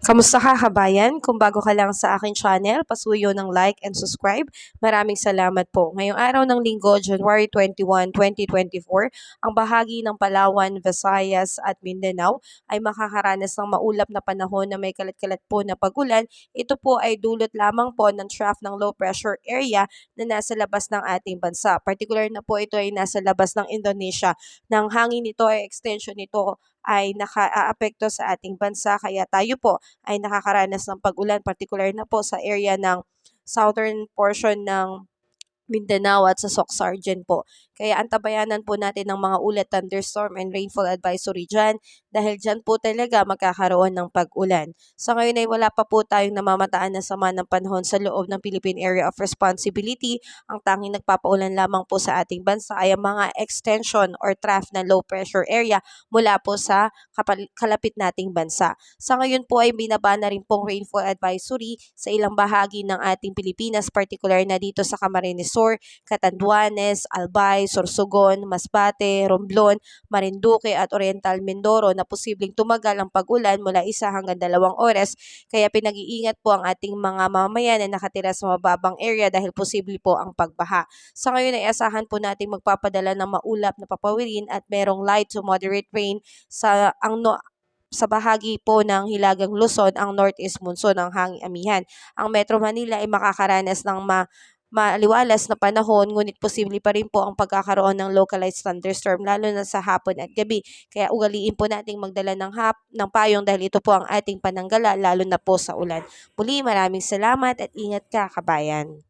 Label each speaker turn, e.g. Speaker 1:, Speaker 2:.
Speaker 1: Kamusta ka kabayan? Kung bago ka lang sa aking channel, pasuyo ng like and subscribe. Maraming salamat po. Ngayong araw ng linggo, January 21, 2024, ang bahagi ng Palawan, Visayas at Mindanao ay makakaranas ng maulap na panahon na may kalat-kalat po na pagulan. Ito po ay dulot lamang po ng trough ng low pressure area na nasa labas ng ating bansa. Particular na po ito ay nasa labas ng Indonesia. Nang hangin nito ay extension nito ay nakaapekto sa ating bansa kaya tayo po ay nakakaranas ng pag-ulan, particular na po sa area ng southern portion ng Mindanao at sa Soc-Sargen po. Kaya antabayanan po natin ng mga ulat, thunderstorm and rainfall advisory dyan dahil dyan po talaga magkakaroon ng pag-ulan. Sa ngayon ay wala pa po tayong namamataan na sama ng panahon sa loob ng Philippine Area of Responsibility. Ang tanging nagpapaulan lamang po sa ating bansa ay ang mga extension or trough na low pressure area mula po sa kalapit nating bansa. Sa ngayon po ay binaba na rin pong rainfall advisory sa ilang bahagi ng ating Pilipinas, particular na dito sa Camarines Sur, Catanduanes, Albay, Sorsogon, Masbate, Romblon, Marinduque at Oriental Mindoro na posibleng tumagal ang pag-ulan mula 1 hanggang 2 oras. Kaya pinag-iingat po ang ating mga mamamayan na nakatira sa mababang area dahil posible po ang pagbaha. Sa ngayon ay asahan po natin magpapadala ng maulap na papawirin at merong light to moderate rain sa bahagi po ng Hilagang Luzon, ang northeast monsoon ang hanging amihan. Ang Metro Manila ay makakaranas ng maliwalas na panahon, ngunit posible pa rin po ang pagkakaroon ng localized thunderstorm lalo na sa hapon at gabi. Kaya ugaliin po nating magdala ng payong dahil ito po ang ating pananggala lalo na po sa ulan. Muli, maraming salamat at ingat ka kabayan.